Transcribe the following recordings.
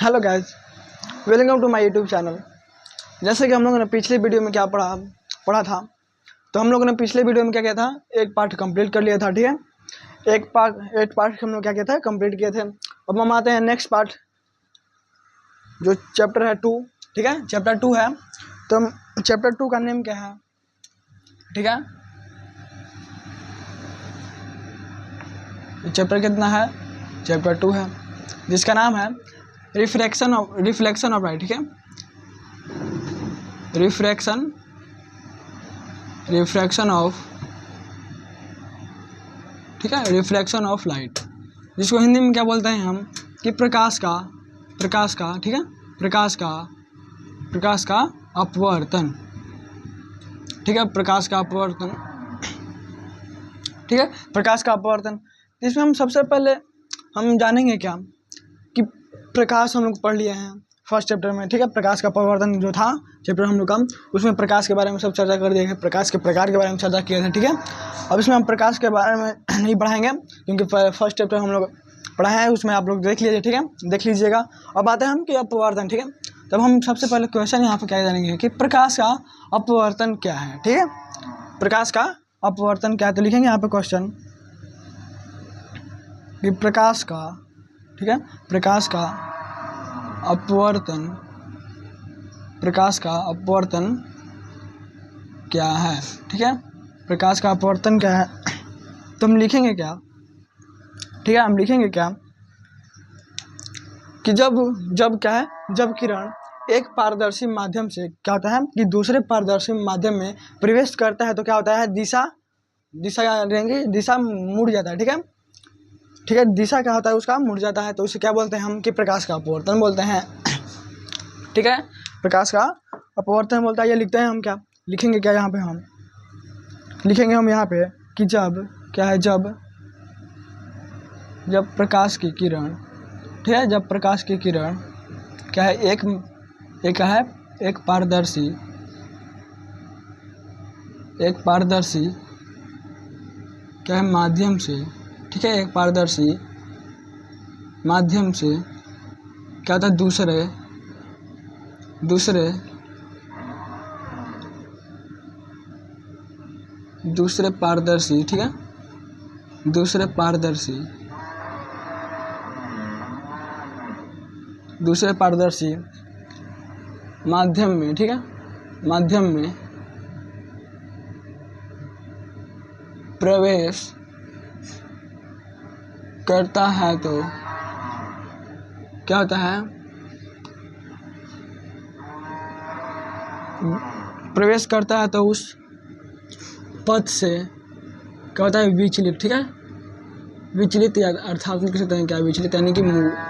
Hello guys, welcome to my YouTube channel. जैसे कि हम लोगों ने पिछले वीडियो में क्या पढ़ा था, तो हम लोगों ने पिछले वीडियो में क्या किया था, एक पार्ट कंप्लीट कर लिया था। ठीक है, एक पार्ट हम लोग क्या किया था, कंप्लीट किए थे। अब हम आते हैं नेक्स्ट पार्ट, जो चैप्टर है 2। ठीक है, चैप्टर 2 है, तो चैप्टर 2 का नेम क्या है? ठीक है, चैप्टर कितना है? चैप्टर 2 है, जिसका नाम है रिफ्लेक्शन ऑफ लाइट। ठीक है, रिफ्रैक्शन ऑफ लाइट, जिसको हिंदी में क्या बोलते हैं हम कि प्रकाश का ठीक है, प्रकाश का अपवर्तन। ठीक है, प्रकाश का अपवर्तन। ठीक है, प्रकाश का अपवर्तन। इसमें हम सबसे पहले हम जानेंगे क्या कि प्रकाश हम लोग पढ़ लिए हैं फर्स्ट चैप्टर में। ठीक है, प्रकाश का अपवर्तन जो था चैप्टर हम लोग का, उसमें प्रकाश के बारे में सब चर्चा कर दिए हैं, प्रकाश के प्रकार के बारे में चर्चा किए थे। ठीक है, अब इसमें हम प्रकाश के बारे में नहीं पढ़ाएंगे, क्योंकि फर्स्ट चैप्टर हम लोग पढ़ाए हैं, उसमें आप लोग देख लीजिए। ठीक है, देख लीजिएगा। अब आते हैं हम कि अपवर्तन। ठीक है, तब हम सबसे पहले क्वेश्चन यहाँ पर क्या जानेंगे कि प्रकाश का अपवर्तन क्या है। ठीक है, प्रकाश का अपवर्तन क्या है, तो लिखेंगे यहाँ पे क्वेश्चन कि प्रकाश का, ठीक है, प्रकाश का अपवर्तन क्या है। ठीक है, प्रकाश का अपवर्तन क्या है, तो हम लिखेंगे क्या? ठीक है, हम लिखेंगे क्या कि जब क्या है, जब किरण एक पारदर्शी माध्यम से क्या होता है कि दूसरे पारदर्शी माध्यम में प्रवेश करता है, तो क्या होता है, दिशा रहेंगे, दिशा मुड़ जाता है। ठीक है, दिशा क्या होता है, उसका मुड़ जाता है, तो उसे क्या बोलते हैं हम कि प्रकाश का अपवर्तन बोलते हैं। ठीक है, प्रकाश का अपवर्तन बोलता है। ये लिखते हैं हम, क्या लिखेंगे, क्या यहाँ पे हम लिखेंगे हम यहाँ पे कि जब क्या है, जब प्रकाश की किरण, ठीक है, जब प्रकाश की किरण क्या है, एक पारदर्शी क्या है माध्यम से, ठीक है, एक पारदर्शी माध्यम से क्या होता है, दूसरे पारदर्शी, ठीक है, दूसरे पारदर्शी माध्यम में, ठीक है, माध्यम में प्रवेश करता है, तो क्या होता है, प्रवेश करता है तो उस पथ से क्या होता है, विचलित। ठीक है, विचलित या अर्थात लिख सकते हैं क्या, विचलित यानी कि मुड़ना।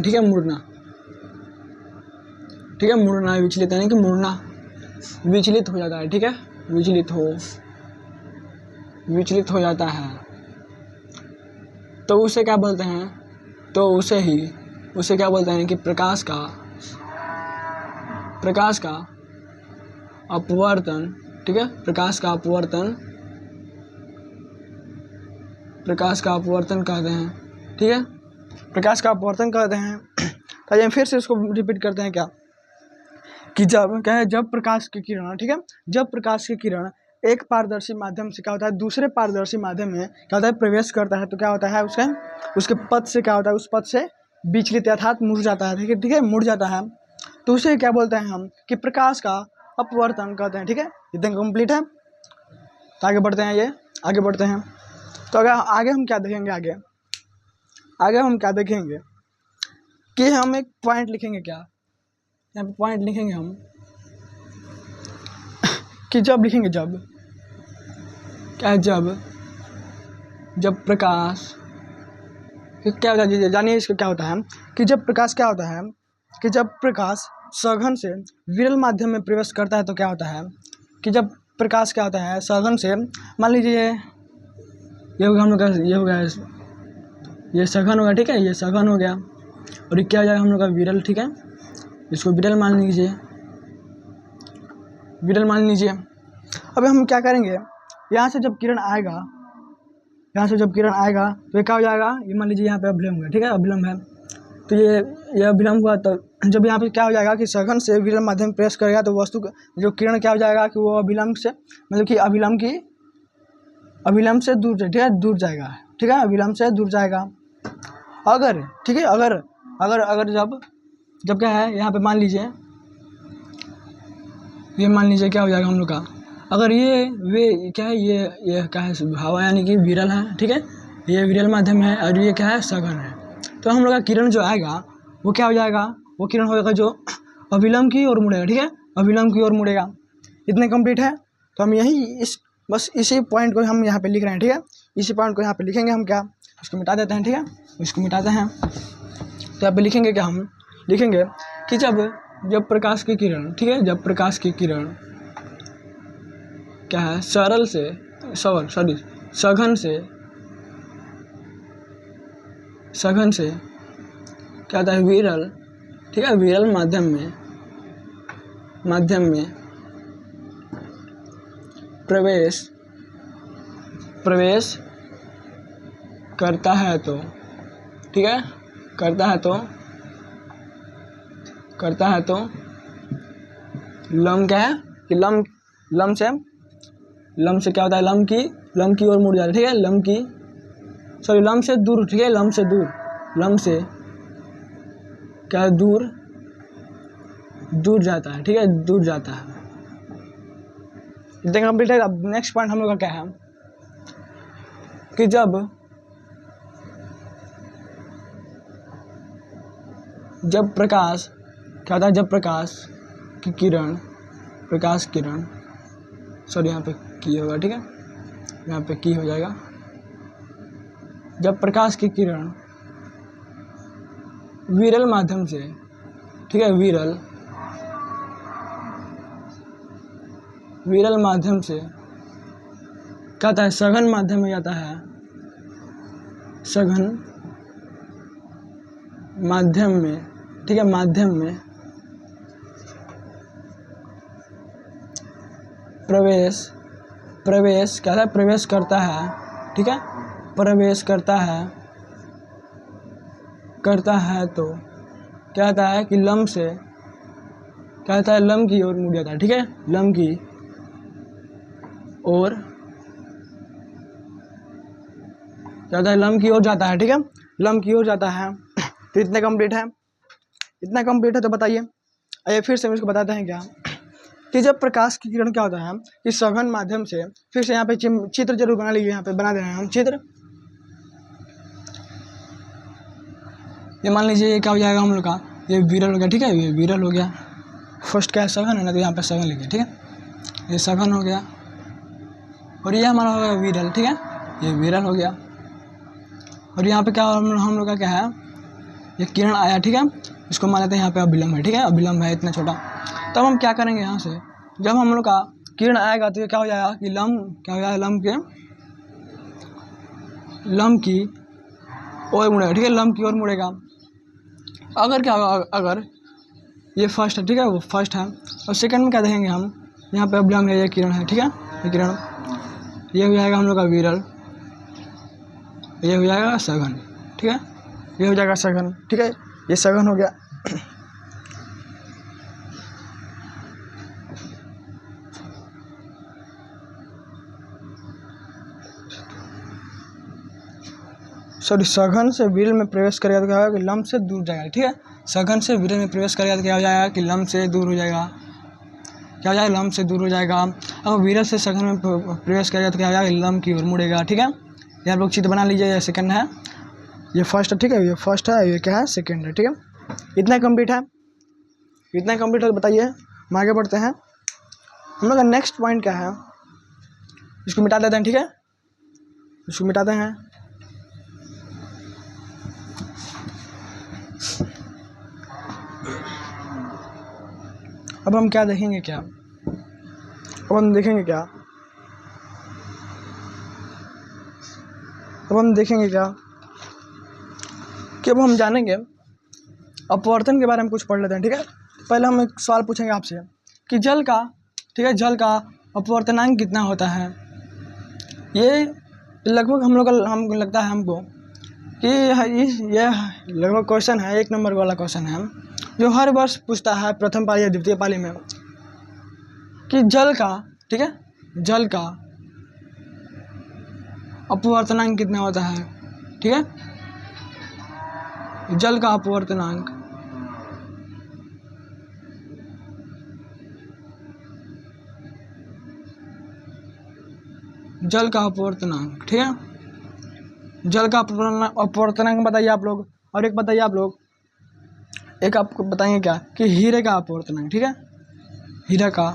ठीक है, मुड़ना, ठीक है, मुड़ना, विचलित यानी कि मुड़ना, विचलित हो जाता है। ठीक है, विचलित हो जाता है, तो उसे क्या बोलते हैं, तो उसे क्या बोलते हैं कि प्रकाश का अपवर्तन। ठीक है, प्रकाश का अपवर्तन कहते हैं। ठीक है, प्रकाश का अपवर्तन कहते हैं। तो फिर से इसको रिपीट करते हैं, क्या कि जब क्या है, जब प्रकाश की किरण, ठीक है, जब प्रकाश की किरण एक पारदर्शी माध्यम से क्या होता है, दूसरे पारदर्शी माध्यम में क्या होता है, प्रवेश करता है, तो क्या होता है, उसके पथ से क्या होता है, उस पथ से विचलित अर्थात मुड़ जाता है। ठीक है, मुड़ जाता है, तो उसे क्या बोलते हैं हम कि प्रकाश का अपवर्तन कहते हैं। ठीक है, इतना कंप्लीट है। तो आगे बढ़ते हैं। तो अगर आगे हम क्या देखेंगे, आगे हम क्या देखेंगे कि हम एक पॉइंट लिखेंगे, क्या यहाँ पे पॉइंट लिखेंगे हम कि जब लिखेंगे, जब क्या है, जब प्रकाश क्या होता है, जानिए इसका क्या होता है कि जब प्रकाश क्या होता है कि जब प्रकाश सघन से विरल माध्यम में प्रवेश करता है, तो क्या होता है कि जब प्रकाश क्या होता है, सघन से, मान लीजिए ये होगा हम लोग का, ये हो गया, ये सघन होगा। ठीक है, ये सघन हो गया, और ये क्या हो जाएगा हम लोग का, विरल। ठीक है, इसको विरल मान लीजिए। अब हम क्या करेंगे, यहाँ से जब किरण आएगा, यहाँ से जब किरण आएगा तो ये क्या हो जाएगा, ये मान लीजिए यहाँ पे अभिलंब है, ठीक है, अभिलंब है, तो ये अभिलंब हुआ, तो जब यहाँ पे क्या हो जाएगा कि सघन से विरल माध्यम प्रेस करेगा तो वस्तु जो किरण क्या हो जाएगा कि वो अभिलंब से, मतलब कि अभिलंब से दूर, ठीक है, दूर जाएगा, ठीक है, अभिलंब से दूर जाएगा। अगर, ठीक है, अगर जब क्या है यहाँ पे मान लीजिए, ये मान लीजिए क्या हो जाएगा हम लोग का, अगर ये क्या है, ये क्या है, हवा यानी कि विरल है, ठीक है, ये विरल माध्यम है और ये क्या है, सघन है, तो हम लोग का किरण जो आएगा वो क्या हो जाएगा, वो किरण होगा जो अभिलंब की ओर मुड़ेगा, ठीक है, अभिलंब की ओर मुड़ेगा। इतने कंप्लीट है, तो हम यही बस इसी पॉइंट को हम यहाँ पे लिख रहे हैं, ठीक है, इसी पॉइंट को यहाँ पे लिखेंगे हम, क्या इसको मिटा देते हैं, ठीक है, इसको मिटाते हैं, तो यहाँ पे लिखेंगे क्या, हम लिखेंगे कि जब प्रकाश की किरण, ठीक है, जब प्रकाश की किरण क्या है, सघन से क्या होता है, विरल, ठीक है, विरल माध्यम में प्रवेश करता है तो, ठीक है, करता है तो लंब क्या है कि लंब से क्या होता है, लंब की ओर मुड़ जाता है, ठीक है, लंब से दूर, ठीक है, लंब से क्या है, दूर जाता है, ठीक है, दूर जाता है। इतना कंप्लीट है। अब नेक्स्ट पॉइंट हम लोग का क्या है कि जब प्रकाश क्या होता है, जब प्रकाश किरण सॉरी यहाँ पे की होगा, ठीक है, यहाँ पे की हो जाएगा, जब प्रकाश की किरण विरल माध्यम से, ठीक है, विरल माध्यम से क्या होता है, सघन माध्यम में जाता है, सघन माध्यम में, ठीक है, माध्यम में प्रवेश क्या है, प्रवेश करता है, ठीक है, प्रवेश करता है तो क्या होता है कि लंब से क्या होता है, लंब की ओर मुड़ जाता है, ठीक है, लंब की ओर क्या होता है, लंब की ओर जाता है, ठीक है, लंब की ओर जाता है। तो इतना कंप्लीट है, तो बताइए, आइए फिर से हम इसको बताते हैं क्या कि जब प्रकाश की किरण क्या होता है कि सघन माध्यम से, फिर से यहाँ पे चित्र जरूर बना लीजिए, यहाँ पे बना दे रहे हैं हम चित्र। ये मान लीजिए ये क्या हो जाएगा हम लोग का, ये विरल हो गया, ठीक है, ये विरल हो गया, फर्स्ट क्या है, सघन है ना, तो यहाँ पे सघन लिखिए, ठीक है, ये सघन हो गया, और ये हमारा हो गया विरल, ठीक है, ये विरल हो गया, और यहाँ पे क्या हम लोग का क्या है, ये किरण आया, ठीक है, इसको मान लेते हैं यहाँ पे अभिलंब है, ठीक है, अभिलंब है इतना छोटा। तब हम क्या करेंगे, यहाँ से जब हम लोग का किरण आएगा तो ये क्या हो जाएगा कि क्या हो जाएगा, लंब की ओर मुड़ेगा, ठीक है, लंब की ओर मुड़ेगा। अगर क्या होगा, अगर ये फर्स्ट है, ठीक है, वो फर्स्ट है, और सेकंड में क्या देखेंगे हम, यहाँ पे अभिलंब है, ये किरण है, ठीक है, ये किरण, ये हो जाएगा हम लोग का विरल, ये हो जाएगा सघन, ठीक है, ये हो जाएगा सघन, ठीक है, ये सघन हो गया। सॉरी, सघन से विरल में प्रवेश करेगा तो क्या होगा कि लंब से दूर जाएगा, ठीक है, सघन से विरल में प्रवेश करेगा तो क्या हो जाएगा कि लंब से दूर हो जाएगा, क्या हो जाएगा, लंब से दूर हो जाएगा। अब विरल से सघन में प्रवेश करेगा तो क्या हो जाएगा, लंब की ओर मुड़ेगा, ठीक है, यहाँ लोग चित्र बना लीजिए, ये सेकंड है, ये फर्स्ट है, ठीक है, ये फर्स्ट है, ये क्या है, सेकंड है, ठीक है, इतना कंप्लीट है, तो बताइए हम आगे बढ़ते हैं। हम लोग का नेक्स्ट पॉइंट क्या है, इसको मिटा देते हैं, ठीक है, इसको मिटाते हैं। अब हम क्या देखेंगे, क्या अब हम देखेंगे कि अब हम जानेंगे अपवर्तन के बारे में, कुछ पढ़ लेते हैं, ठीक है। पहले हम एक सवाल पूछेंगे आपसे कि जल का, ठीक है, जल का अपवर्तनांक कितना होता है। ये तो लगभग हमको लगता है हमको कि ये लगभग क्वेश्चन है 1 नंबर वाला क्वेश्चन है जो हर वर्ष पूछता है प्रथम पाली या द्वितीय पाली में कि जल का, ठीक है, जल का अपवर्तनांक कितना होता है, ठीक है, जल का अपवर्तनांक जल का अपवर्तनांक, ठीक है, जल का अपवर्तनांक बताइए आप लोग। और एक बताइए आप लोग, एक आपको बताएंगे क्या कि हीरे का अपवर्तनांक, ठीक है, हीरे का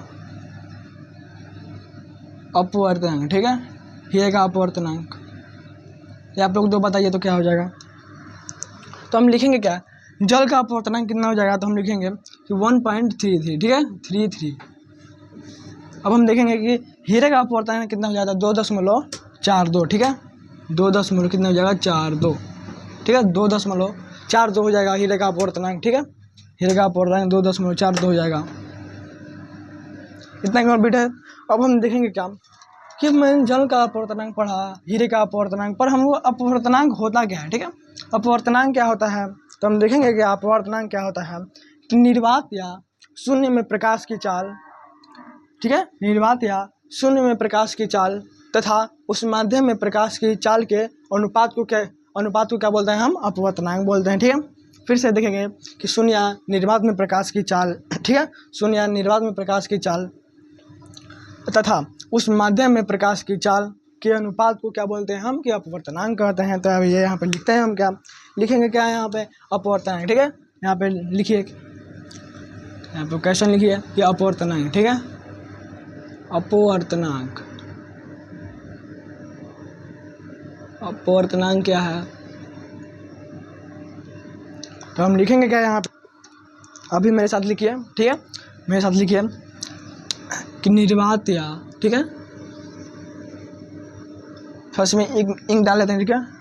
अपवर्तनांक, ठीक है, हीरे का अपवर्तनांक, ये आप लोग 2 बताइए तो क्या हो जाएगा। तो हम लिखेंगे क्या, जल का अपवर्तनांक कितना हो जाएगा, तो हम लिखेंगे कि 1.33, ठीक है, 33। अब हम देखेंगे कि हीरे का अपवर्तनांक कितना हो जाता है, 2.42, ठीक है, 2 कितना हो जाएगा 42, ठीक है, 2.42 हो जाएगा हीरे का अपवर्तनांक, ठीक है, हीरे का अपवर्तनांक 2.42 हो जाएगा। इतना कंप्लीट है। अब हम देखेंगे क्या कि मैंने जल का अपवर्तनांक पढ़ा, हीरे का अपवर्तनांक, पर हम वो अपवर्तनांक होता क्या है, ठीक है, अपवर्तनांक क्या होता है, तो हम देखेंगे कि अपवर्तनांक क्या होता है कि निर्वात या शून्य में प्रकाश की चाल, ठीक है, निर्वात या शून्य में प्रकाश की चाल तथा उस माध्यम में प्रकाश की चाल के अनुपात को क्या बोलते हैं, हम अपवर्तनांक बोलते हैं, ठीक है। फिर से देखेंगे कि शून्य या निर्वात में प्रकाश की चाल, ठीक है, शून्य या निर्वात में प्रकाश की चाल तथा उस माध्यम में प्रकाश की चाल के अनुपात को क्या बोलते हैं हम, कि अपवर्तनांक कहते हैं। तो अब ये यहाँ पे लिखते हैं, हम क्या लिखेंगे, क्या है यहाँ पे अपवर्तनांक, ठीक है, यहाँ पे लिखिए, यहाँ पे क्वेश्चन लिखिए कि अपवर्तनांक, ठीक है, अपवर्तनांक, अपवर्तनांक क्या है, तो हम लिखेंगे क्या यहाँ पे, अभी मेरे साथ लिखिए, ठीक है, मेरे साथ लिखिए कि निर्वात या, ठीक है, फर्स्ट में इंक डाल लेते हैं, ठीक है,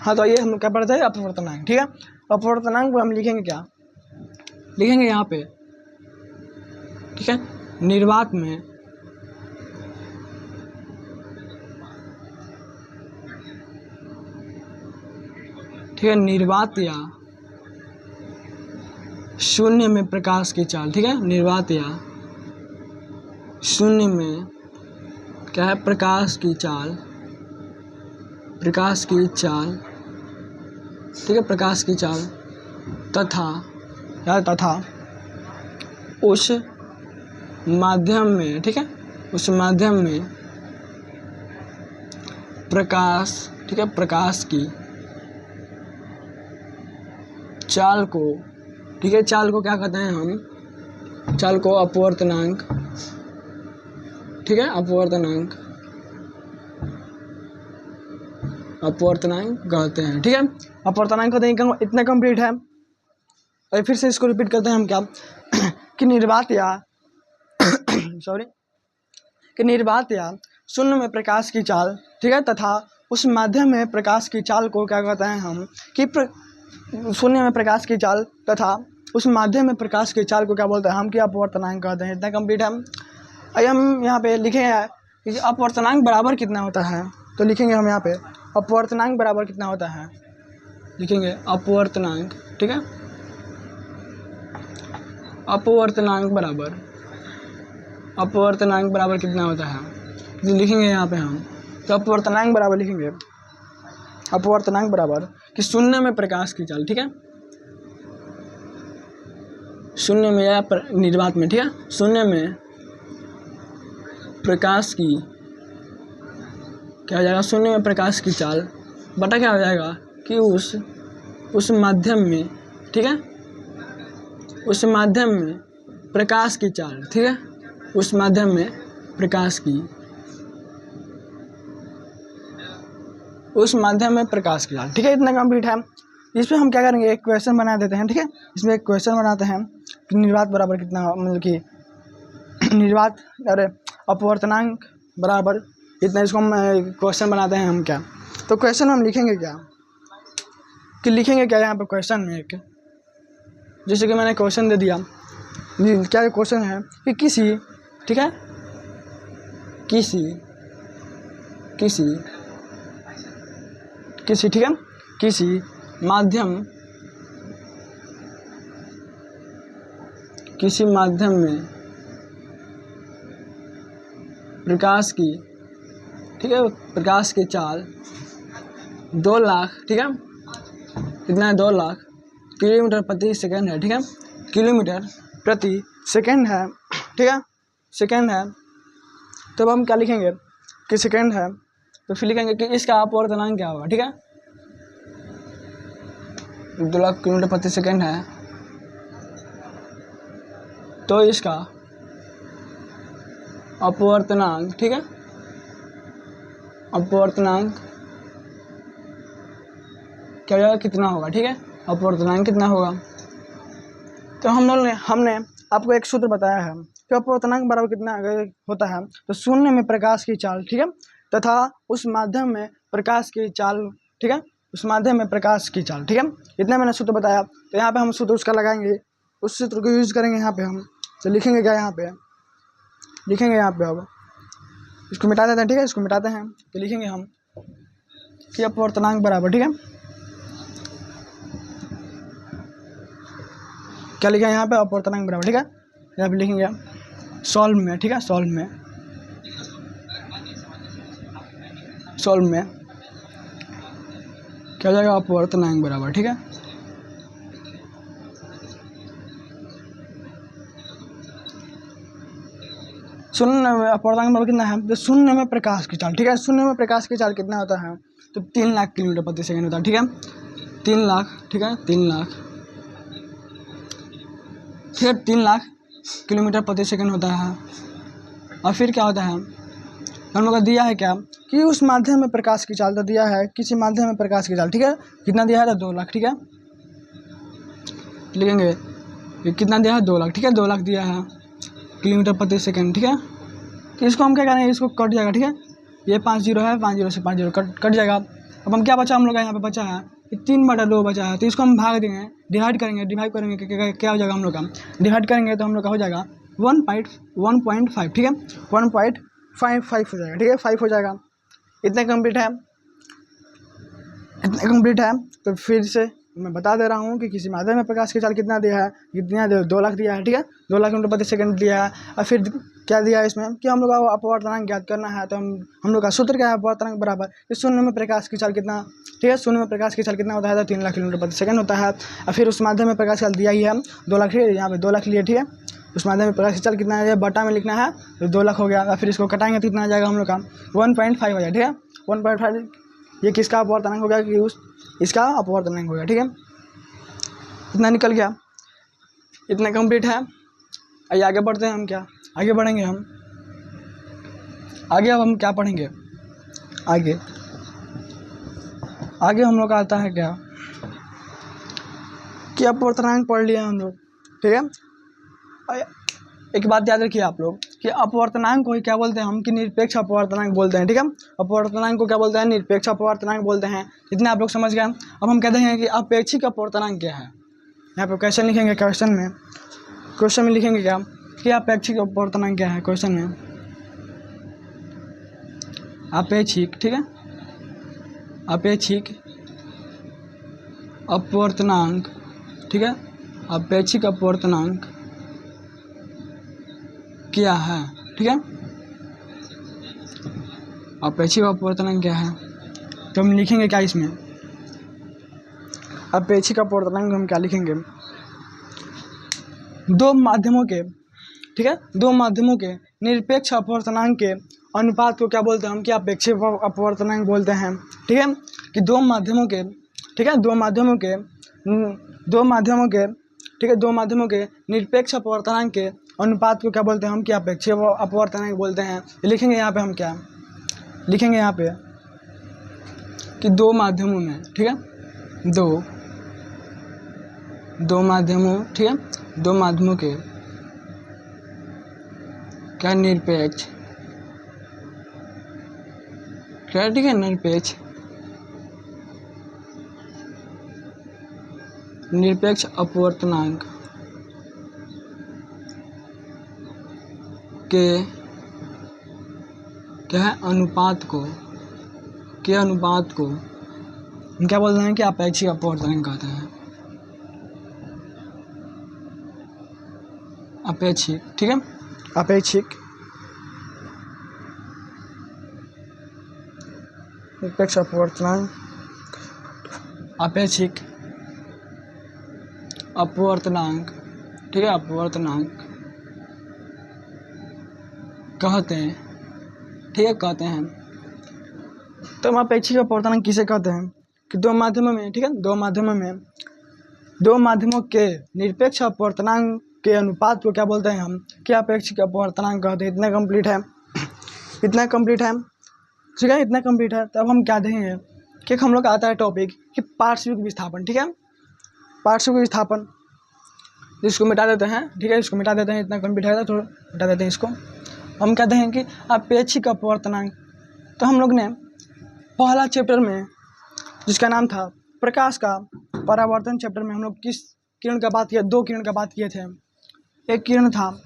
हाँ। तो ये हम क्या पढ़ते हैं, अपवर्तनांक, ठीक है, अपवर्तनांक को हम लिखेंगे क्या, लिखेंगे यहाँ पे, ठीक है, निर्वात में ठीक है, निर्वात या शून्य में प्रकाश की चाल, ठीक है, निर्वात या शून्य में क्या है, प्रकाश की चाल, ठीक है, प्रकाश की चाल तथा उस माध्यम में, ठीक है, उस माध्यम में प्रकाश, ठीक है, प्रकाश की चाल को, ठीक है, चाल को क्या कहते हैं हम, चाल को अपवर्तनांक, ठीक है, अपवर्तनांक कहते हैं, ठीक है, अपवर्तनांक कहते हैं। इतना कंप्लीट है। और फिर से इसको रिपीट करते हैं हम क्या कि निर्वात या कि निर्वात या शून्य में प्रकाश की चाल, ठीक है, तथा उस माध्यम में प्रकाश की चाल को क्या कहते हैं हम, कि शून्य में प्रकाश की चाल तथा उस माध्यम में प्रकाश की चाल को क्या बोलते हैं हम, कि अपवर्तनांक कहते हैं। इतना कंप्लीट है। आइए हम यहाँ पे लिखेंगे कि अपवर्तनांक बराबर कितना होता है। तो लिखेंगे हम यहाँ पे अपवर्तनांक बराबर कितना होता है, लिखेंगे अपवर्तनांक, ठीक है, अपवर्तनांक बराबर कितना होता है, तो लिखेंगे यहाँ पे हम, तो अपवर्तनांक बराबर लिखेंगे, अपवर्तनांक बराबर कि शून्य में प्रकाश की चाल, ठीक है, शून्य में या निर्वात में, ठीक है, शून्य में प्रकाश की क्या हो जाएगा, शून्य में प्रकाश की चाल बटा क्या हो जाएगा कि उस माध्यम में, ठीक है, उस माध्यम में प्रकाश की चाल, ठीक है, उस माध्यम में प्रकाश की उस माध्यम में प्रकाश की जाल। ठीक है, इतना कंप्लीट है। इसमें हम क्या करेंगे, एक क्वेश्चन बना देते हैं। ठीक है, इसमें एक क्वेश्चन बनाते हैं कि निर्वात बराबर कितना, मतलब कि निर्वात अरे अपवर्तनांक बराबर इतना, इसको हम क्वेश्चन बनाते हैं हम क्या। तो क्वेश्चन हम लिखेंगे क्या कि लिखेंगे क्या यहाँ पे क्वेश्चन में एक, जैसे कि मैंने क्वेश्चन दे दिया, क्या क्वेश्चन है कि किसी, ठीक है, किसी ठीक है, किसी माध्यम में प्रकाश की, ठीक है, प्रकाश की चाल 2 लाख, ठीक है, कितना है 2 लाख किलोमीटर प्रति सेकंड है। ठीक है, किलोमीटर प्रति सेकंड है। ठीक है, सेकंड है। तो अब हम क्या लिखेंगे कि सेकंड है, तो फिर लिखेंगे कि इसका अपवर्तनांक क्या होगा। ठीक है, 2 लाख किलोमीटर प्रति सेकंड है, तो इसका अपवर्तनांक, ठीक है, अपवर्तनांक क्या होगा, कितना होगा। ठीक है, अपवर्तनांक कितना होगा। तो हमने आपको एक सूत्र बताया है कि अपवर्तनांक बराबर कितना होता है, तो शून्य में प्रकाश की चाल, ठीक है, तथा उस माध्यम में प्रकाश की चाल, ठीक है, उस माध्यम में प्रकाश की चाल। ठीक है, इतना मैंने सूत्र बताया। तो यहाँ पे हम सूत्र उसका लगाएंगे, उस सूत्र को यूज करेंगे यहाँ पे हम। तो लिखेंगे क्या यहाँ पे, लिखेंगे यहाँ पे, अब इसको मिटा देते हैं। ठीक है, इसको मिटाते हैं तो लिखेंगे हम कि अपवर्तनांक बराबर, ठीक है, क्या लिखा है यहाँ पे, अपवर्तनांक बराबर, ठीक है, यहाँ पे लिखेंगे सॉल्व में। ठीक है, सॉल्व में क्या हो जाएगा, अपवर्तनांक बराबर, ठीक है, शून्य में अपवर्तनांक बराबर कितना है, तो शून्य में प्रकाश की चाल। ठीक है, शून्य में प्रकाश की चाल कितना होता है, तो 3 लाख किलोमीटर प्रति सेकंड होता है। ठीक है, 3 लाख, ठीक है, 3 लाख, ठीक है, 3 लाख किलोमीटर प्रति सेकंड होता है। और फिर क्या होता है, हम लोग का दिया है क्या कि उस माध्यम में प्रकाश की चाल, तो दिया है किसी माध्यम में प्रकाश की चाल। ठीक है, कितना दिया है, तो 2 लाख। ठीक है, लिखेंगे ये कितना दिया है, 2 लाख। ठीक है, 2 लाख दिया है किलोमीटर प्रति सेकंड। ठीक है, तो इसको हम क्या करेंगे, इसको कट जाएगा। ठीक है, ये 5 जीरो है, 5 जीरो से 5 जीरो कट जाएगा। अब हम क्या बचा, हम लोग का यहाँ पे बचा है 3/2 बचा है, तो इसको हम भाग देंगे, डिवाइड करेंगे क्या हो जाएगा हम लोग का, डिवाइड करेंगे तो हम लोग का हो जाएगा 1.5। ठीक है, 1.55 हो जाएगा। ठीक है, 5 हो जाएगा। इतना कंप्लीट है। तो फिर से मैं बता दे रहा हूँ कि किसी माध्यम में प्रकाश की चाल कितना दिया है, 2 लाख दिया है। ठीक है, 2 लाख किलोमीटर प्रति सेकंड दिया है। और फिर क्या दिया है इसमें कि हम लोग का अपवर्तनांक ज्ञात करना है। तो हम लोग का सूत्र क्या है, अपवर्तनांक बराबर कि शून्य में प्रकाश की चाल कितना, ठीक है, शून्य में प्रकाश की चाल कितना होता है, तो 3 लाख किलोमीटर प्रति सेकंड होता है। और फिर उस माध्यम में प्रकाश की चाल दिया ही है 2 लाख, यहाँ पे 2 लाख लिए। ठीक है, उस माध्यम में प्रकाश की चाल कितना है, बटा में लिखना है, तो 2 लाख हो गया। और फिर इसको कटाएंगे तो कितना आ जाएगा हम लोग का 1.5 हो जाएगा। ठीक है, 1.5 ये किसका अपवर्तनांक हो गया, कि इसका अपवर्तनांक हो गया। ठीक है, इतना निकल गया। इतना कंप्लीट है। आगे बढ़ते हैं हम, क्या आगे बढ़ेंगे हम आगे। अब हम क्या पढ़ेंगे आगे हम लोग का आता है क्या कि अपवर्तनांक पढ़ लिया हम लोग। ठीक है, एक बात याद रखिए आप लोग कि अपवर्तनांक को क्या बोलते हैं हम, कि निरपेक्ष अपवर्तनांक बोलते हैं। ठीक है, अपवर्तनांक को क्या बोलते हैं, निरपेक्ष अपवर्तनांक बोलते हैं। इतना आप लोग समझ गए। अब हम कहते हैं कि अपेक्षिक अपवर्तनांक क्या है। यहाँ पे क्वेश्चन लिखेंगे, क्वेश्चन में लिखेंगे क्या कि अपेक्षिक अपवर्तनांक क्या है। क्वेश्चन में अपेक्षिक, ठीक है, अपेक्षिक अपवर्तनांक, ठीक है, अपेक्षिक अपवर्तनांक क्या है। ठीक है, अपेक्षिक अपवर्तनांक क्या है, तो हम लिखेंगे क्या इसमें, अपेक्षिक अपवर्तनांक हम क्या लिखेंगे, 2 माध्यमों के, ठीक है, 2 माध्यमों के निरपेक्ष अपवर्तनांक के अनुपात को क्या बोलते हैं हम, कि अपेक्षिक अपवर्तनांक बोलते हैं। ठीक है, कि 2 माध्यमों के, ठीक है, 2 माध्यमों के, ठीक है, 2 माध्यमों के निरपेक्ष अपवर्तनांक के अनुपात को क्या बोलते हैं हम, कि अपेक्षिक अपवर्तनांक बोलते हैं। लिखेंगे यहाँ पे हम क्या लिखेंगे, यहाँ पे कि दो माध्यमों में, ठीक है, दो माध्यमों, ठीक है, दो माध्यमों के क्या निरपेक्ष, क्या, ठीक है, निरपेक्ष अपवर्तनांक के क्या है अनुपात को हम क्या बोलते हैं कि अपेक्षिक अपवर्तनांक कहते हैं, अपेक्षिक, ठीक है, अपेक्षिक निरपेक्ष अपवर्तनांक, अपेक्षिक अपवर्तनांक, ठीक है, अपवर्तनांक कहते हैं, ठीक है, कहते हैं। तो हम अपेक्षिक अपवर्तनांक किसे कहते हैं कि दो माध्यमों में, ठीक है, दो माध्यमों के निरपेक्ष अपवर्तनांक के अनुपात को क्या बोलते हैं हम, क्या अपेक्षिक अपवर्तनांक कहते हैं। इतना कंप्लीट है, ठीक है, इतना कंप्लीट है। तब हम क्या देंगे कि हम लोग का आता है टॉपिक कि पार्श्विक विस्थापन, ठीक है, पार्श्विक विस्थापन, इसको मिटा देते हैं, ठीक है, इसको मिटा देते हैं, इतना कंप्लीट है तो मिटा देते हैं इसको। हम कहते हैं कि अपेक्षिक अपवर्तनांक। तो हम लोग ने पहला चैप्टर में जिसका नाम था प्रकाश का परावर्तन चैप्टर में हम लोग किस किरण का बात किया, दो किरण का बात किए थे। एक किरण था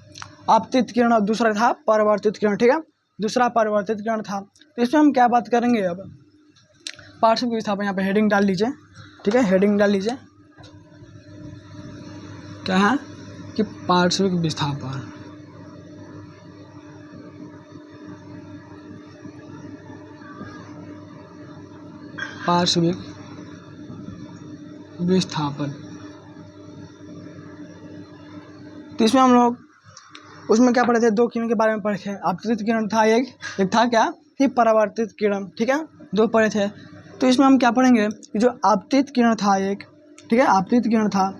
आपतित किरण और दूसरा था परावर्तित किरण, ठीक है, दूसरा परावर्तित किरण था। तो इसमें हम क्या बात करेंगे अब, पार्श्विक विस्थापन। यहाँ पे हेडिंग डाल लीजिए, ठीक है, हेडिंग डाल लीजिए, क्या है कि पार्श्विक विस्थापन, पार्श्विक विस्थापन। तो इसमें हम लोग उसमें क्या पढ़े थे, दो किरण के बारे में पढ़े थे। आपतित किरण था एक था क्या कि परावर्तित किरण, ठीक है, दो पढ़े थे। तो इसमें हम क्या पढ़ेंगे कि जो आपतित किरण था एक, ठीक है, आपतित किरण था,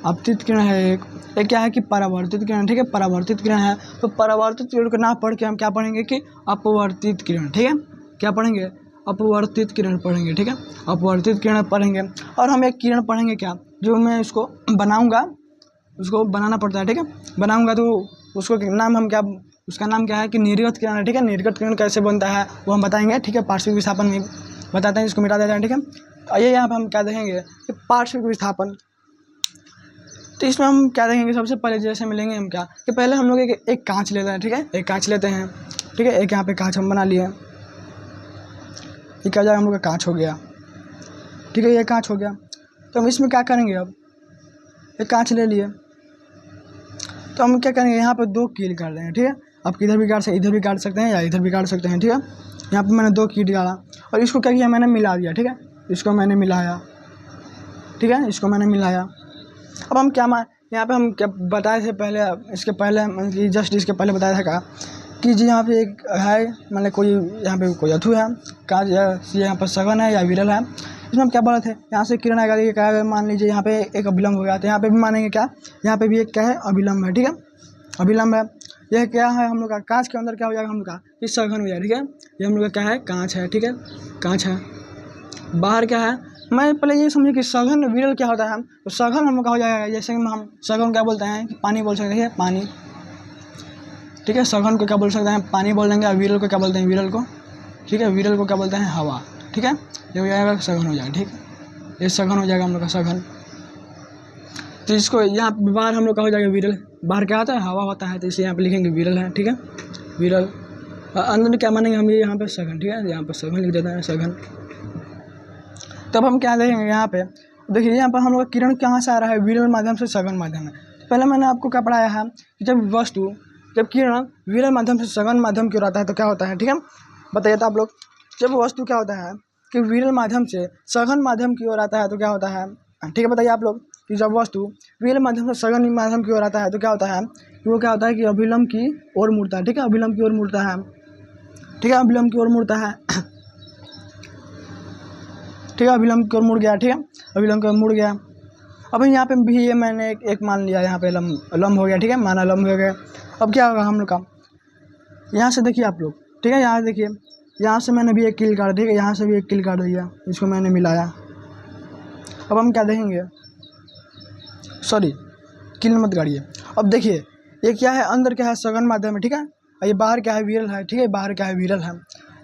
आपतित किरण है एक क्या है कि परावर्तित किरण, ठीक है, परावर्तित किरण है। तो परावर्तित किरण को ना पढ़ के हम क्या पढ़ेंगे कि अपवर्तित किरण, ठीक है, क्या पढ़ेंगे, अपवर्तित किरण पढ़ेंगे, ठीक है, अपवर्तित किरण पढ़ेंगे। और हम एक किरण पढ़ेंगे क्या, जो मैं इसको बनाऊंगा, उसको बनाना पड़ता है, ठीक है, बनाऊंगा तो उसको नाम हम क्या, उसका नाम क्या है कि निर्गत किरण है, ठीक है, निर्गत किरण कैसे बनता है वो हम बताएंगे, ठीक है, पार्श्विक विस्थापन में बताते हैं, इसको मिटा देते हैं, ठीक है। आइए यहाँ पर हम क्या देखेंगे कि पार्श्विक विस्थापन। तो इसमें हम क्या देखेंगे, सबसे पहले जैसे मिलेंगे हम क्या कि पहले हम लोग एक कांच लेते हैं, ठीक है, एक कांच लेते हैं, ठीक है, एक यहाँ पे कांच हम बना लिए, ये क्या जाएगा हम लोग का कांच हो गया, ठीक है, ये कांच हो गया। तो हम इसमें क्या करेंगे, अब एक कांच ले लिए तो हम क्या करेंगे, यहाँ पर दो कील कर देंगे, ठीक है, आप किधर भी इधर भी काट सकते हैं या इधर भी काट सकते हैं, ठीक है। यहाँ पर मैंने दो कील डाला और इसको क्या किया, मैंने मिला दिया, ठीक है, इसको मैंने मिलाया, ठीक है, इसको मैंने मिलाया। अब हम क्या यहाँ पे हम क्या बताए थे पहले, इसके पहले मतलब कि जस्ट इसके पहले बताया था क्या कि जी यहाँ पे एक है, मतलब कोई यहाँ पे कोई अथु है, काज यहाँ पर सघन है या विरल है। इसमें हम क्या बोले थे, यहाँ से किरण आएगा, क्या है, मान लीजिए यहाँ पे एक अभिलंब हो गया, तो यहाँ पे भी मानेंगे क्या, यहाँ पे भी एक क्या है, अभिलंब है, ठीक है, अभिलंब है। यह क्या है हम लोग का, कांच के अंदर क्या हो जाएगा हम लोग का, ये सघन हो जाएगा, ठीक है, ये हम लोग का क्या है, कांच है, ठीक है, कांच है। बाहर क्या है, मैं पहले ये समझे कि सघन विरल क्या होता है, तो सघन हम लोग का हो जाएगा, जैसे हम सघन क्या बोलते हैं कि पानी बोल सकते हैं, पानी, ठीक है, सघन को क्या बोल सकते हैं, पानी बोल देंगे। और विरल को क्या बोलते हैं, विरल को, ठीक है, विरल को क्या बोलते हैं, हवा, ठीक है, ये हो जाएगा सघन हो जाएगा, ठीक है, ये सघन हो जाएगा हम लोग का सघन। तो इसको यहाँ बाहर हम लोग का हो जाएगा विरल, बाहर क्या होता है, हवा होता है, तो इसलिए यहाँ पे लिखेंगे विरल है, ठीक है, विरल। अंदर क्या मानेंगे हम, ये यहाँ पे सघन, ठीक है, यहाँ पर सघन लिख देते हैं, सघन। तब हम क्या देखेंगे यहाँ पे, देखिए यहाँ पर हम लोग का किरण कहाँ से आ रहा है, विरल माध्यम से सघन माध्यम में। पहले मैंने आपको क्या पढ़ाया है कि जब किरण विरल माध्यम से सघन माध्यम की ओर आता है तो क्या होता है, ठीक है, बताइए तो आप लोग। जब वस्तु क्या होता है कि विरल माध्यम से सघन माध्यम की ओर आता है तो क्या होता है, ठीक है, बताइए आप लोग कि जब वस्तु विरल माध्यम से सघन माध्यम की ओर आता है तो क्या होता है कि वो क्या होता है कि अभिलंब की ओर मुड़ता है, ठीक है, अभिलंब की ओर मुड़ता है, ठीक है, अभिलंब की ओर मुड़ता है, ठीक है, अभिलंब की ओर मुड़ गया, ठीक है, अभिलंब की ओर मुड़ गया। अब यहाँ पे भी ये मैंने एक मान लिया, यहाँ पे लंब हो गया, ठीक है, माना लंब हो गया। अब क्या होगा हम लोग का, यहाँ से देखिए आप लोग, ठीक है, यहाँ देखिए यहाँ से मैंने भी एक कील काट दी, यहाँ से भी एक कील काट दिया, इसको मैंने मिलाया। अब हम क्या देखेंगे, सॉरी कील मत गाड़िए। अब देखिए ये क्या है, अंदर क्या है सघन माध्यम है, ठीक है, और ये बाहर क्या है विरल है, ठीक है, बाहर क्या है विरल है।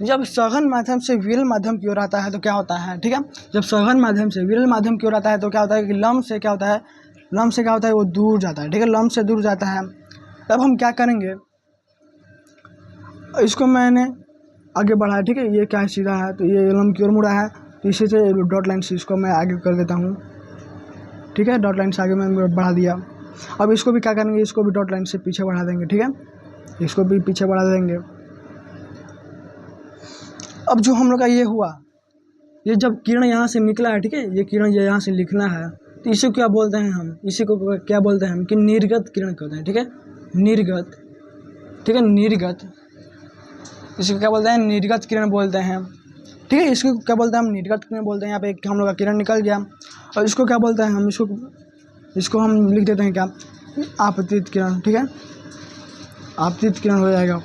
जब सघन माध्यम से विरल माध्यम की ओर आता है तो क्या होता है, ठीक है, जब सघन माध्यम से विरल माध्यम की ओर आता है तो क्या होता है कि लम्ब से क्या होता है, लम्ब से क्या होता है वो दूर जाता है, ठीक है, लम्ब से दूर जाता है। तब हम क्या करेंगे, इसको मैंने आगे बढ़ाया, ठीक है, ये क्या है सीधा है तो ये लम्ब की ओर मुड़ा है, तो इसी से डॉट लाइन से इसको मैं आगे कर देता हूँ, ठीक है, डॉट लाइन से आगे मैंने बढ़ा दिया। अब इसको भी क्या करेंगे, इसको भी डॉट लाइन से पीछे बढ़ा देंगे, ठीक है, इसको भी पीछे बढ़ा देंगे। अब जो हम लोग का ये हुआ, ये जब किरण यहाँ से निकला है, ठीक है, ये किरण ये यहाँ से लिखना है तो इसी को क्या बोलते हैं हम, इसी को क्या बोलते हैं हम कि निर्गत किरण कहते हैं, ठीक है, निर्गत, ठीक है, निर्गत, इसको क्या बोलते हैं, निर्गत किरण बोलते हैं, ठीक है, इसको क्या बोलते हैं हम, निर्गत किरण बोलते हैं। यहाँ पे हम लोग का किरण निकल गया और इसको क्या बोलते हैं हम, इसको हम लिख देते हैं क्या, आपतित किरण, ठीक है, आपतित किरण हो जाएगा।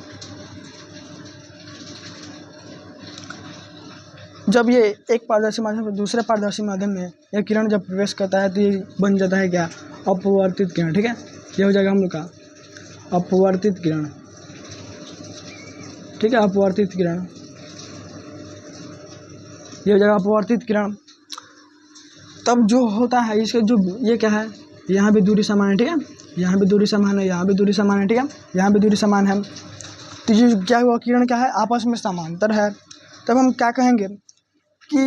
जब ये एक पारदर्शी माध्यम से दूसरे पारदर्शी माध्यम में यह किरण जब प्रवेश करता है तो ये बन जाता है क्या, अपवर्तित किरण, ठीक है, ये हो जाएगा हम लोग का अपवर्तित किरण, ठीक है, अपवर्तित किरण, ये हो जाएगा अपवर्तित किरण। तब जो होता है इसके जो ये क्या है, यहाँ भी दूरी समान है, ठीक है, यहाँ भी दूरी समान है, यहाँ भी दूरी समान है, ठीक है, यहाँ भी दूरी समान है, तो ये क्या हुआ, किरण क्या है आपस में समांतर है। तब हम क्या कहेंगे कि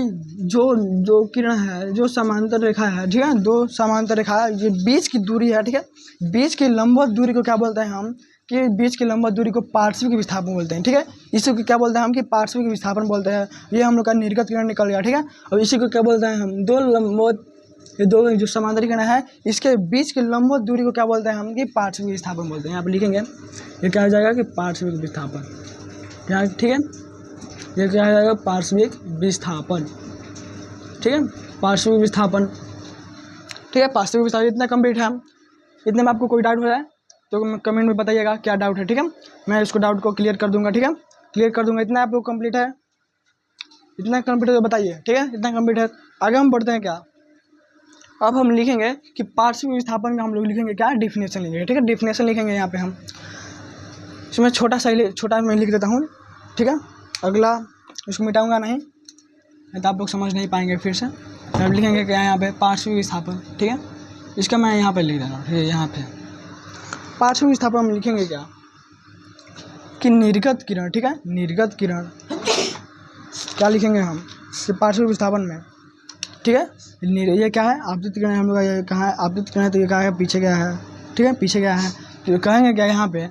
जो किरण है, जो समांतर रेखा है, ठीक है, दो समांतर रेखा है, ये बीच की दूरी है, ठीक है, बीच की लंबवत दूरी को क्या बोलते हैं हम कि बीच की लंबवत दूरी को पार्श्विक विस्थापन बोलते हैं, ठीक है, इसी को क्या बोलते हैं हम कि पार्श्विक विस्थापन बोलते हैं। ये हम लोग का निर्गत किरण निकल गया, ठीक है, और इसी को क्या बोलते हैं हम, दो लंबवत, ये दो जो समांतर किरण है इसके बीच की लंबवत दूरी को क्या बोलते हैं हम कि पार्श्विक विस्थापन बोलते हैं। यहाँ पर लिखेंगे ये क्या हो जाएगा कि पार्श्विक विस्थापन, यहाँ, ठीक है, ये क्या हो जाएगा पार्श्विक विस्थापन, ठीक है, पार्श्विक विस्थापन, ठीक है, पार्श्विक विस्थापन इतना कंप्लीट है। इतने में आपको कोई डाउट हो जाए तो कमेंट में बताइएगा क्या डाउट है, ठीक है, मैं इसको डाउट को क्लियर कर दूंगा, ठीक है, क्लियर कर दूंगा। इतना आप लोग कंप्लीट है, इतना कंप्लीट है तो बताइए, ठीक है, इतना कंप्लीट है। आगे हम बढ़ते हैं क्या, अब हम लिखेंगे कि पार्श्विक विस्थापन का हम लोग लिखेंगे क्या, डिफिनेशन लिखेंगे, ठीक है, डिफिनेशन लिखेंगे। यहाँ पे हम इसमें छोटा मैं लिख देता हूँ, ठीक है, अगला इसको मिटाऊंगा नहीं तो आप लोग समझ नहीं पाएंगे। फिर से अब लिखेंगे क्या यहाँ पे पार्श्विक विस्थापन, ठीक है, इसका मैं यहाँ पे लिख देता हूँ, ठीक है, यहाँ पे पार्श्विक विस्थापन हम लिखेंगे क्या कि निर्गत किरण, ठीक है, निर्गत किरण क्या लिखेंगे हम कि पार्श्विक विस्थापन में, ठीक है, ये क्या है आपतित किरण, हम लोग ये कहाँ है आपतित किरण है तो ये क्या है पीछे गया है, ठीक है, पीछे गया है, तो कहेंगे क्या यहाँ पे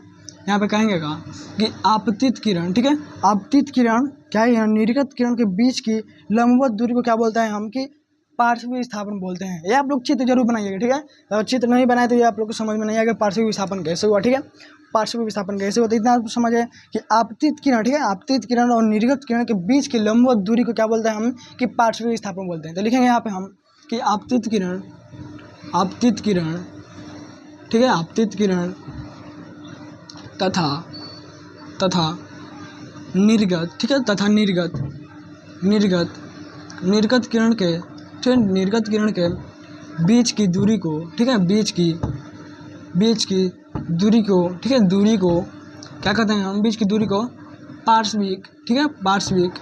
कहेंगे का कि आपतित किरण, ठीक है, आपतित किरण क्या है, यहाँ निर्गत किरण के बीच की लंबवत दूरी को क्या बोलते हैं हम कि पार्श्विक विस्थापन बोलते हैं। ये आप लोग चित्र जरूर बनाइएगा, ठीक है, अगर चित्र नहीं बनाए तो ये आप लोग को समझ में नहीं आएगा पार्श्विक विस्थापन कैसे हुआ, ठीक है, पार्श्विक विस्थापन कैसे हुआ। तो इतना आप समझ है कि आपतित किरण, ठीक है, आपतित किरण और निर्गत किरण के बीच की लंबवत दूरी को क्या बोलते हैं हम कि पार्श्विक विस्थापन बोलते हैं। तो लिखेंगे यहाँ पे हम कि आपतित किरण, ठीक है, आपतित किरण तथा निर्गत, ठीक है, तथा निर्गत किरण के, ठीक है, निर्गत किरण के बीच की दूरी को, ठीक है, बीच की दूरी को, ठीक है, दूरी को क्या कहते हैं हम, बीच की दूरी को पार्श्विक, ठीक है, पार्श्विक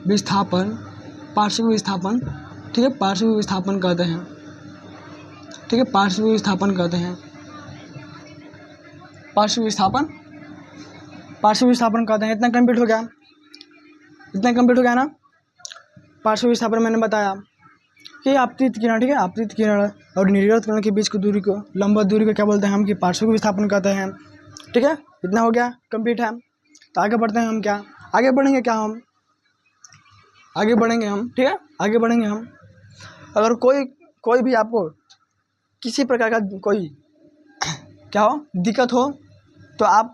विस्थापन, ठीक है, पार्श्विक विस्थापन कहते हैं, ठीक है, पार्श्विक विस्थापन कहते हैं, पार्श्विक विस्थापन कहते हैं। इतना कंप्लीट हो गया ना। पार्श्विक विस्थापन मैंने बताया कि आपतित किरण, ठीक है, आपतित किरण और निर्गत किरण के बीच की दूरी को, लंबवत दूरी को क्या बोलते हैं हम कि पार्श्विक विस्थापन कहते हैं, ठीक है, इतना हो गया कंप्लीट है। तो आगे बढ़ते हैं हम क्या, आगे बढ़ेंगे हम, ठीक है, आगे बढ़ेंगे हम। अगर कोई भी आपको किसी प्रकार का कोई क्या हो दिक्कत हो तो आप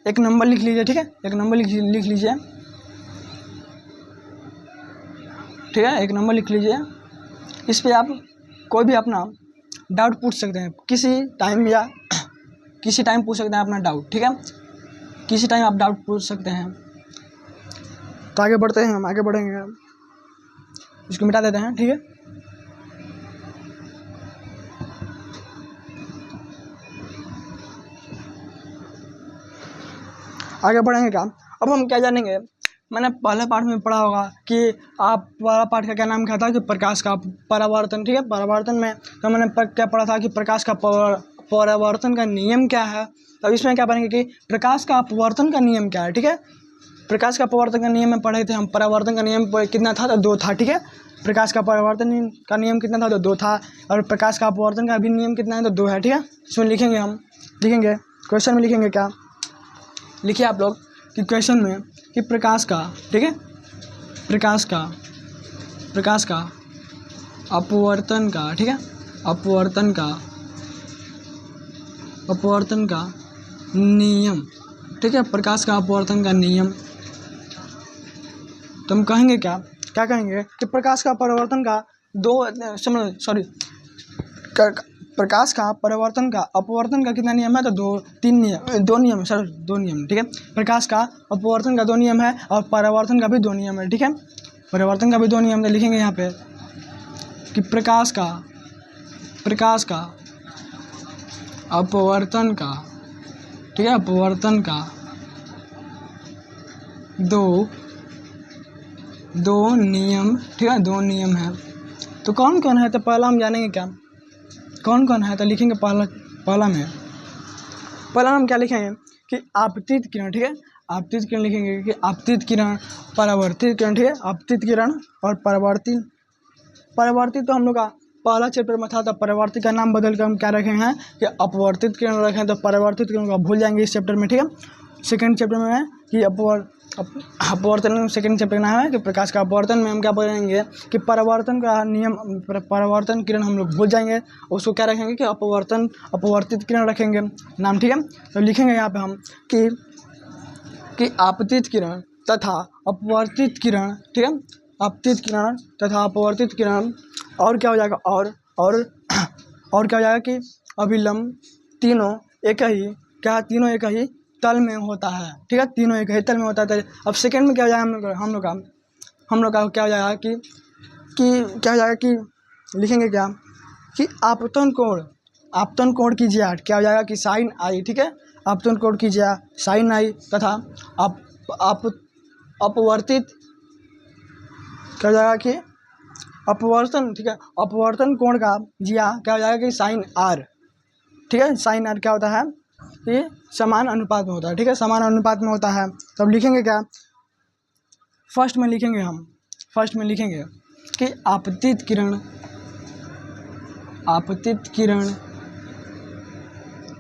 एक नंबर लिख लीजिए, ठीक है, एक नंबर लिख लीजिए, ठीक है, एक नंबर लिख लीजिए। इस पे आप कोई भी अपना डाउट पूछ सकते हैं, किसी टाइम पूछ सकते हैं अपना डाउट, ठीक है, किसी टाइम आप डाउट पूछ सकते हैं। तो आगे बढ़ते हैं, हम आगे बढ़ेंगे, इसको मिटा देते हैं, ठीक है। आगे बढ़ेंगे क्या, अब हम क्या जानेंगे। मैंने पहले पाठ में पढ़ा होगा कि आप पहला पाठ का क्या नाम क्या था कि प्रकाश का परावर्तन, ठीक है। परावर्तन में तो मैंने क्या पढ़ा था कि प्रकाश का परावर्तन का नियम क्या है। अब इसमें क्या पढ़ेंगे कि प्रकाश का अपवर्तन का नियम क्या है, ठीक है। प्रकाश का अपवर्तन का नियम में पढ़े थे हम, परावर्तन का नियम कितना था तो 2 था, ठीक है। प्रकाश का परावर्तन का नियम कितना था तो 2 था, और प्रकाश का अपवर्तन का भी नियम कितना है तो 2 है, ठीक है। इसमें लिखेंगे, हम लिखेंगे क्वेश्चन में लिखेंगे क्या, लिखिए आप लोग कि क्वेश्चन में कि प्रकाश का, ठीक है, प्रकाश का अपवर्तन का, ठीक है, अपवर्तन का नियम, ठीक है, प्रकाश का अपवर्तन का नियम। तो हम कहेंगे क्या कहेंगे कि प्रकाश का परावर्तन का प्रकाश का परावर्तन का अपवर्तन का कितना नियम है तो 2 नियम, ठीक है। प्रकाश का अपवर्तन का 2 नियम है और परावर्तन का भी 2 नियम है, ठीक है। परावर्तन का भी 2 नियम है, लिखेंगे यहाँ पे कि प्रकाश का अपवर्तन का, ठीक है, अपवर्तन का 2 नियम, ठीक है, 2 नियम है। तो कौन कौन है, तो पहला हम जानेंगे क्या, कौन कौन है। तो लिखेंगे पहला हम क्या लिखेंगे कि आपतित किरण, ठीक है। आपतित किरण लिखेंगे कि आपतित किरण, परावर्तित किरण, ठीक है। आपतित किरण और परावर्तित तो हम लोग का पहला चैप्टर में था, तो परावर्तित का नाम बदल कर हम क्या रखे हैं कि अपवर्तित किरण रखें, तो परावर्तित किरण को भूल जाएंगे इस चैप्टर में, ठीक है। सेकेंड चैप्टर में है कि अपवर्तन, सेकेंड चैप्टर का नाम है कि प्रकाश का अपवर्तन में हम क्या बोलेंगे कि परावर्तन का नियम, परावर्तन किरण हम लोग भूल जाएंगे, उसको क्या रखेंगे कि अपवर्तित किरण रखेंगे नाम, ठीक है। तो लिखेंगे यहाँ पे हम कि आपतित किरण तथा अपवर्तित किरण, ठीक है, आपतित किरण तथा अपवर्तित किरण, और क्या हो जाएगा, और क्या हो जाएगा कि अभिलंब, तीनों एक ही तल में होता है, ठीक है। तीनों एक ही तल में होता है। अब सेकंड में क्या हो जाएगा हम लोग का क्या हो जाएगा कि क्या हो जाएगा कि लिखेंगे क्या कि आपतन कोण की ज्या क्या हो जाएगा कि साइन आई, ठीक है। आपतन कोण की ज्या साइन आई तथा अपवर्तित क्या हो जाएगा कि अपवर्तन, ठीक है, अपवर्तन कोण का ज्या क्या हो जाएगा कि साइन आर, ठीक है। साइन आर क्या होता है, ये समान अनुपात में होता है, ठीक है, समान अनुपात में होता है। तो अब लिखेंगे क्या, फर्स्ट में लिखेंगे कि आपतित किरण,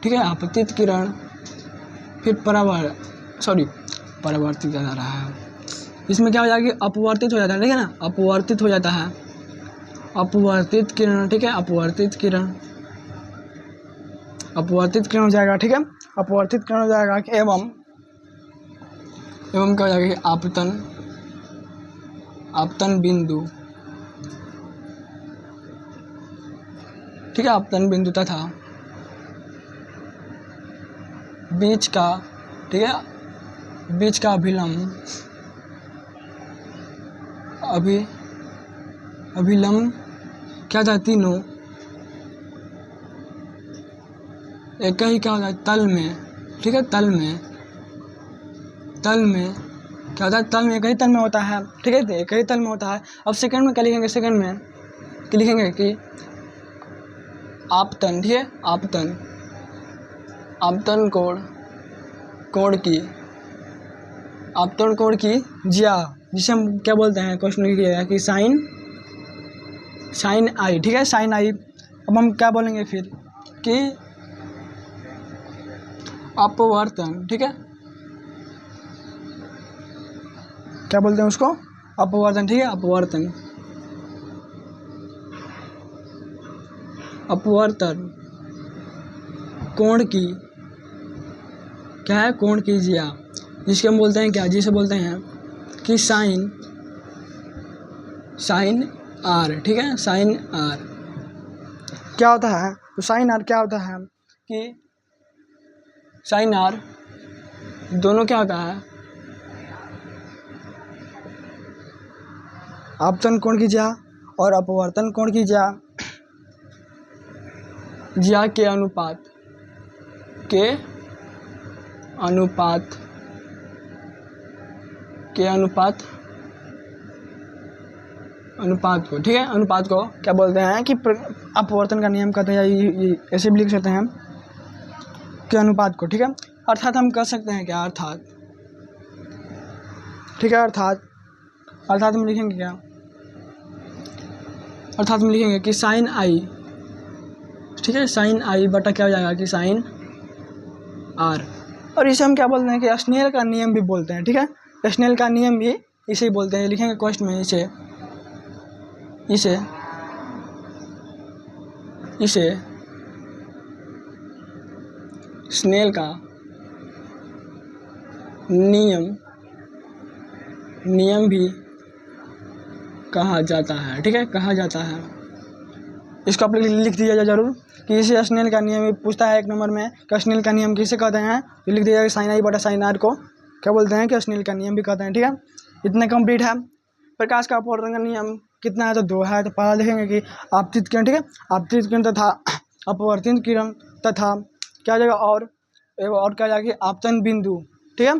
ठीक है, आपतित किरण, फिर परावर्तित जा रहा है, इसमें क्या हो जाएगा कि अपवर्तित हो जाता है, ठीक है ना, अपवर्तित हो जाता है, अपवर्तित किरण, ठीक है, अपवर्तित किरण हो जाएगा, ठीक है। अपवर्तित किरण हो जाएगा कि एवं क्या हो जाएगा कि आपतन बिंदु, ठीक है, आपतन बिंदु तथा बीच का, ठीक है, बीच का अभिलंब क्या था, तीनों एक ही क्या होता है तल में, ठीक है, तल में क्या होता है, तल में एक ही तल में होता है, ठीक है, एक ही तल में होता है। अब सेकंड में क्या लिखेंगे, सेकंड में क्या लिखेंगे कि आपतन, ठीक है, आपतन कोण की ज्या, जिसे हम क्या बोलते हैं, क्वेश्चन लिखिएगा कि साइन आई, ठीक है, साइन आई। अब हम क्या बोलेंगे फिर कि अपवर्तन, ठीक है, क्या बोलते हैं उसको, अपवर्तन, ठीक है, अपवर्तन कोण की क्या है, कोण की ज्या, जिसके हम बोलते हैं क्या, जिसे बोलते हैं कि साइन आर, ठीक है, साइन आर क्या होता है, तो साइन आर क्या होता है कि साइन आर दोनों क्या होता है, आपतन कोण की ज्या और अपवर्तन कोण की ज्या के अनुपात को, ठीक है, अनुपात को क्या बोलते हैं कि अपवर्तन का नियम कहते हैं, ये ऐसे भी लिख सकते हैं कि अनुपात को, ठीक है। अर्थात हम कह सकते हैं क्या, अर्थात, ठीक है, अर्थात हम लिखेंगे क्या, अर्थात हम लिखेंगे कि साइन आई, ठीक है, साइन आई बटा क्या हो जाएगा कि साइन आर। और इसे हम क्या बोलते हैं कि स्नेल का नियम भी बोलते हैं, ठीक है, स्नेल का नियम भी इसे ही बोलते हैं। लिखेंगे क्वेश्चन में इसे स्नेल का नियम भी कहा जाता है, ठीक है, कहा जाता है। इसको आप लिख दीजिएगा जरूर कि इसे स्नेल का नियम भी पूछता है 1 नंबर में कि स्नेल का नियम किसे कहते हैं, तो लिख दीजिएगा साइन आई बटा साइन आर को क्या बोलते हैं कि स्नेल का नियम भी कहते हैं, ठीक है। इतना कंप्लीट है। प्रकाश का अपवर्तन का नियम कितना है, तो 2 है। तो पहला देखेंगे कि आपतित किरण, ठीक है, आपतित किरण तथा अपवर्तित किरण तथा क्या हो जाएगा, और क्या हो जाएगा कि आपतन बिंदु, ठीक है,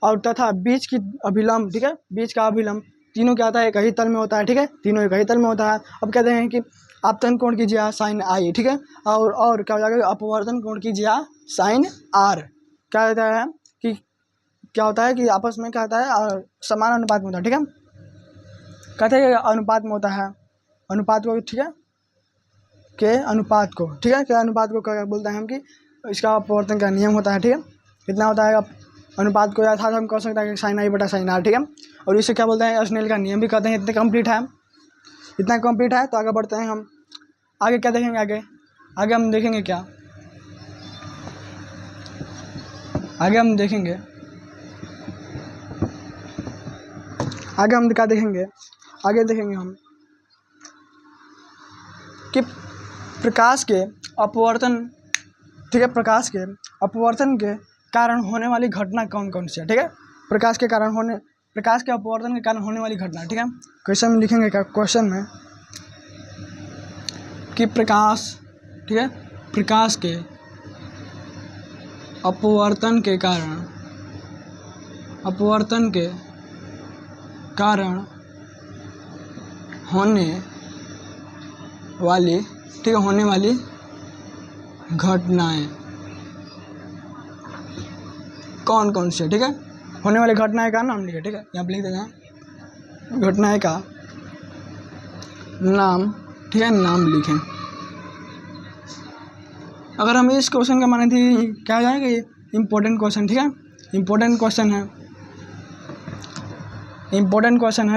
और तथा बीच की अभिलंब, ठीक है, बीच का अभिलंब, तीनों क्या होता है, एक ही तल में होता है, ठीक है, तीनों एक ही तल में होता है। अब कहते हैं कि आपतन कोण की ज्या साइन आई, ठीक है, और क्या हो जाएगा, अपवर्तन कोण की ज्या साइन आर। क्या होता है कि क्या होता है कि आपस में क्या होता है, समान अनुपात में होता है, ठीक है, कहते हैं अनुपात में होता है, अनुपात को, ठीक है, के अनुपात को, ठीक है, के अनुपात को क्या बोलते हैं हम कि इसका अपवर्तन का नियम होता है, ठीक है, कितना होता है अनुपात को, अर्थात हम कह सकते हैं कि साइन आई बटा साइन आर, ठीक है। और इसे क्या बोलते हैं, स्नेल का नियम भी कहते हैं। इतना कंप्लीट है, तो आगे बढ़ते हैं हम। आगे क्या देखेंगे, आगे हम देखेंगे क्या, आगे हम क्या देखेंगे, आगे देखेंगे हम कि प्रकाश के अपवर्तन, ठीक है, प्रकाश के अपवर्तन के कारण होने वाली घटना कौन कौन सी है, ठीक है, प्रकाश के अपवर्तन के कारण होने वाली घटना, ठीक है। क्वेश्चन में लिखेंगे क्या, क्वेश्चन में कि प्रकाश, ठीक है, प्रकाश के अपवर्तन के कारण होने वाली, ठीक है, होने वाली घटनाएं कौन कौन सी है, ठीक है, होने वाली घटनाएं का नाम लिखे, ठीक है, यहाँ पे लिख देते हैं घटनाएं का नाम, ठीक है, नाम लिखें। अगर हम इस क्वेश्चन का माने थी क्या हो जाएगा, ये इम्पोर्टेंट क्वेश्चन, ठीक है, इम्पोर्टेंट क्वेश्चन है,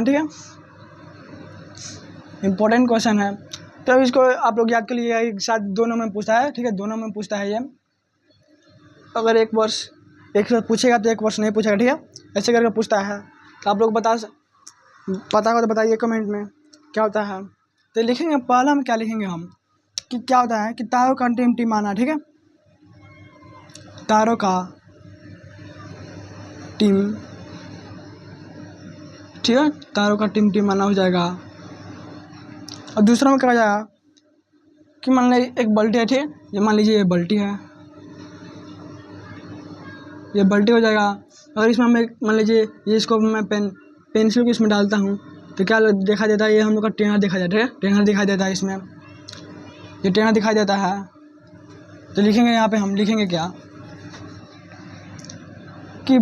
ठीक है, इम्पोर्टेंट क्वेश्चन है। तो इसको आप लोग याद कर लीजिएगा, शायद 2 नंबर में पूछता है, ठीक है, 2 नंबर में पूछता है ये। अगर एक वर्ष पूछेगा तो 1 वर्ष नहीं पूछेगा, ठीक है, ऐसे करके पूछता है। तो आप लोग पता हो तो बताइए कमेंट में क्या होता है। तो लिखेंगे, पहला में क्या लिखेंगे हम कि क्या होता है कि तारों का टिमटिमाना, ठीक है, तारों का टिमटिमाना हो जाएगा। और दूसरा में क्या हो जाएगा कि मान लीजिए एक बाल्टी है, ठीक है, ये मान लीजिए ये बाल्टी है, ये बाल्टी हो जाएगा। अगर इसमें मैं मान लीजिए ये इसको मैं पेंसिल को इसमें डालता हूँ तो क्या देखा देता है, ये हम लोग का टेढ़ा दिखाई देता है, टेढ़ा दिखाई देता है, इसमें ये टेढ़ा दिखाई देता है। तो लिखेंगे यहाँ पे, हम लिखेंगे क्या कि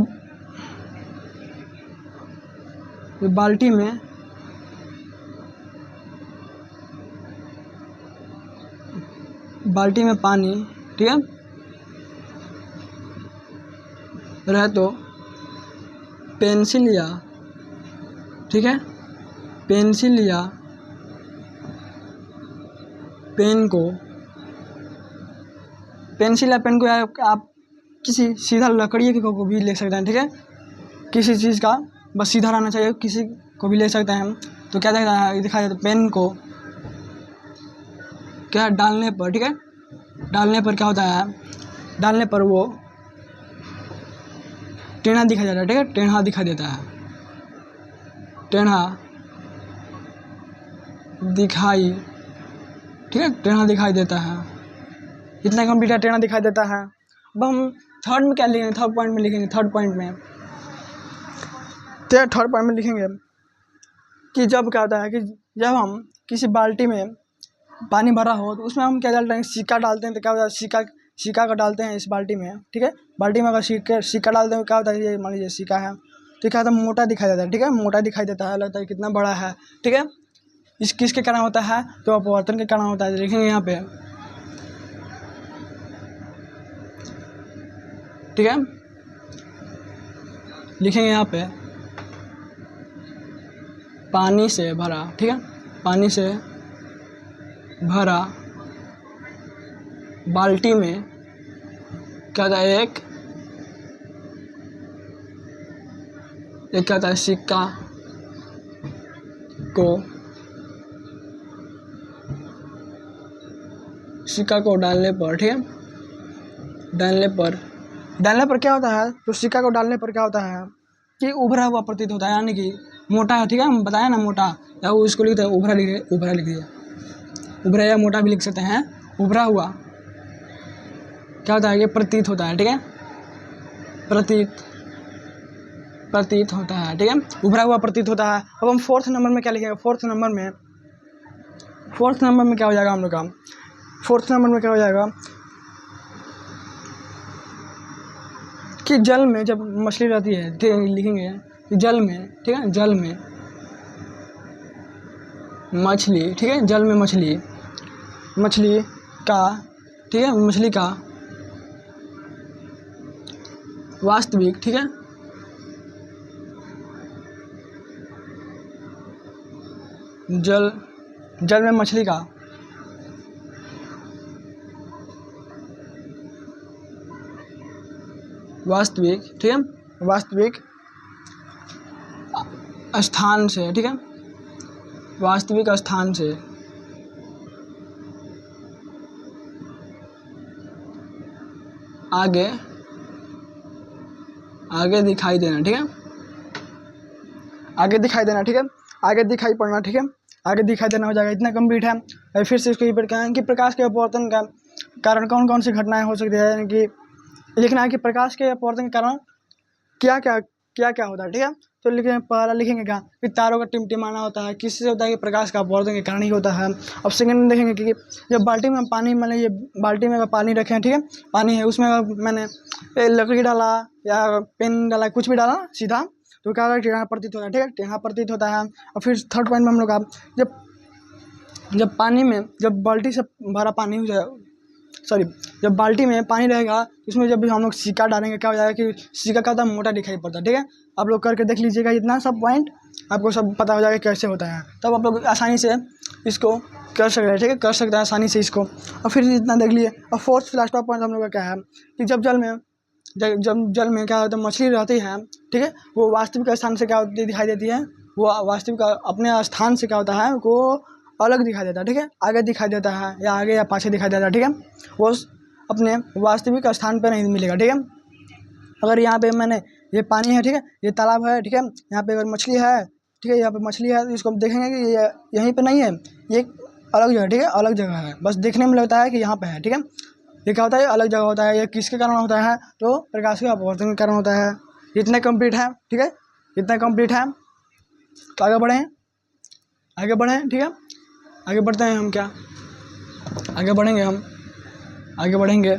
बाल्टी में पानी, ठीक है, रहे तो पेंसिल या, ठीक है, पेंसिल या पेन को आप किसी सीधा लकड़ी को भी ले सकते हैं, ठीक है, किसी चीज़ का बस सीधा रहना चाहिए, किसी को भी ले सकते हैं हम। तो क्या दिखाई देता है, पेन को क्या डालने पर, ठीक है, डालने पर क्या होता है, डालने पर वो टेढ़ा दिखाई देता है, ठीक है, टेढ़ा दिखाई देता है, टेढ़ा दिखाई, ठीक है, टेढ़ा दिखाई देता है। इतना कंप्लीट है, टेढ़ा दिखाई देता है। अब हम थर्ड में क्या लिखेंगे, थर्ड पॉइंट में लिखेंगे, थर्ड पॉइंट में लिखेंगे कि जब क्या होता है कि जब हम किसी बाल्टी में पानी भरा हो तो उसमें हम क्या डालते हैं, सिक्का डालते हैं, तो क्या होता है, सिक्का का डालते हैं इस बाल्टी में, ठीक है। बाल्टी में अगर सिक्का डालते हैं क्या होता है, ये मान लीजिए सिक्का है, तो क्या होता है, मोटा दिखाई देता है, ठीक है, मोटा दिखाई देता है, लगता है कितना बड़ा है, ठीक है। इस किसके कारण होता है, तो अपवर्तन के कारण होता है। देखेंगे यहाँ पे, ठीक है, लिखेंगे यहाँ पे पानी से भरा, ठीक है, पानी से भरा बाल्टी में क्या होता है, एक क्या होता है, सिक्का को डालने पर, ठीक है, डालने पर क्या होता है, तो सिक्का को डालने पर क्या होता है कि उभरा हुआ प्रतीत होता है, यानी कि मोटा है, ठीक है, हम बताया ना मोटा, या वो इसको लिखते हैं उभरा लिख दिया, उभरा या मोटा भी लिख सकते हैं। उभरा हुआ क्या होता है, ये प्रतीत होता है, ठीक है, प्रतीत होता है, ठीक है, उभरा हुआ प्रतीत होता है। अब हम फोर्थ नंबर में क्या लिखेंगे, फोर्थ नंबर में क्या हो जाएगा हम लोग का, फोर्थ नंबर में क्या हो जाएगा कि जल में जब मछली रहती है, लिखेंगे कि जल में, ठीक है, जल में मछली, ठीक है, जल में मछली का, ठीक है, मछली का वास्तविक, ठीक है, जल में मछली का वास्तविक, ठीक है, वास्तविक स्थान से, ठीक है, वास्तविक स्थान से आगे दिखाई देना, ठीक है, आगे दिखाई देना, ठीक है, आगे दिखाई पड़ना, ठीक है, आगे दिखाई देना हो जाएगा। इतना कंप्लीट है। फिर से इसको रिपीट करें कि प्रकाश के अपवर्तन का कारण कौन कौन सी घटनाएं हो सकती है, यानी कि लिखना है कि प्रकाश के अपवर्तन के कारण क्या क्या होता है, ठीक है। तो पहला लिखेंगे क्या कि तारों का टिमटिमाना होता है, किससे होता है कि प्रकाश का अपवर्तन के कारण ही होता है। अब सेकंड में देखेंगे कि जब बाल्टी में पानी, मैंने ये बाल्टी में पानी रखे हैं, ठीक है, पानी है, उसमें मैंने लकड़ी डाला या पेन डाला, कुछ भी डाला सीधा, तो क्या होता है, टेढ़ा प्रतीत होता है, ठीक है, टेढ़ा प्रतीत होता है। और फिर थर्ड पॉइंट में हम लोग का जब पानी में, जब बाल्टी से भरा पानी हो जाए, जब बाल्टी में पानी रहेगा उसमें जब भी हम लोग सिक्का डालेंगे क्या हो जाएगा कि सिक्का का होता है, मोटा दिखाई पड़ता है, ठीक है। आप लोग करके देख लीजिएगा, इतना सब पॉइंट आपको सब पता हो जाएगा कैसे होता है, तब आप लोग आसानी से इसको कर सकते हैं, ठीक है, कर सकते हैं आसानी से इसको। और फिर इतना देख लिए। और फोर्थ लास्ट पॉइंट हम लोग का क्या है कि जब जल में क्या होता है, मछली रहती है, ठीक है, वो वास्तविक स्थान से क्या होती दिखाई देती है, वो वास्तविक अपने स्थान से क्या होता है, वो अलग दिखाई देता है, ठीक है, आगे दिखाई देता है या आगे या पाछे दिखाई देता है, ठीक है, वो अपने वास्तविक स्थान पर नहीं मिलेगा, ठीक है। अगर यहाँ पे मैंने ये पानी है, ठीक है, ये तालाब है, ठीक है, यहाँ पे अगर मछली है, ठीक है, यहाँ पे मछली है, तो इसको हम देखेंगे कि ये यहीं पे नहीं है, ये अलग जगह, ठीक है, अलग जगह है, बस देखने में लगता है कि यहाँ पे है, ठीक है। ये क्या होता है, अलग जगह होता है। ये किसके कारण होता है, तो प्रकाश के अपवर्तन के कारण होता है। इतना कंप्लीट है, ठीक है, इतना कंप्लीट है। तो आगे बढ़ें, ठीक है, आगे बढ़ते हैं हम, क्या आगे बढ़ेंगे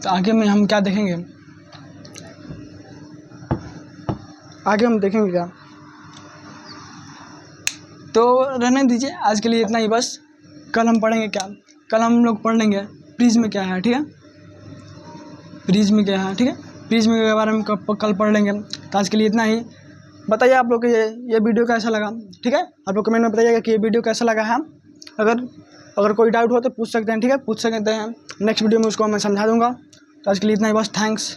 तो आगे में हम क्या देखेंगे, आगे हम देखेंगे क्या, तो रहने दीजिए आज के लिए इतना ही बस। कल हम पढ़ेंगे क्या, कल हम लोग पढ़ लेंगे प्रिज्म क्या है, ठीक है, प्रिज्म क्या है, ठीक है, प्रिज्म के बारे में कल पढ़ लेंगे। तो आज के लिए इतना ही। बताइए आप लोग को ये वीडियो कैसा लगा, ठीक है, आप लोग कमेंट में बताइएगा कि ये वीडियो कैसा लगा है। अगर कोई डाउट हो तो पूछ सकते हैं, ठीक है, पूछ सकते हैं। नेक्स्ट वीडियो में उसको मैं समझा दूंगा। तो आज के लिए इतना ही बस, थैंक्स।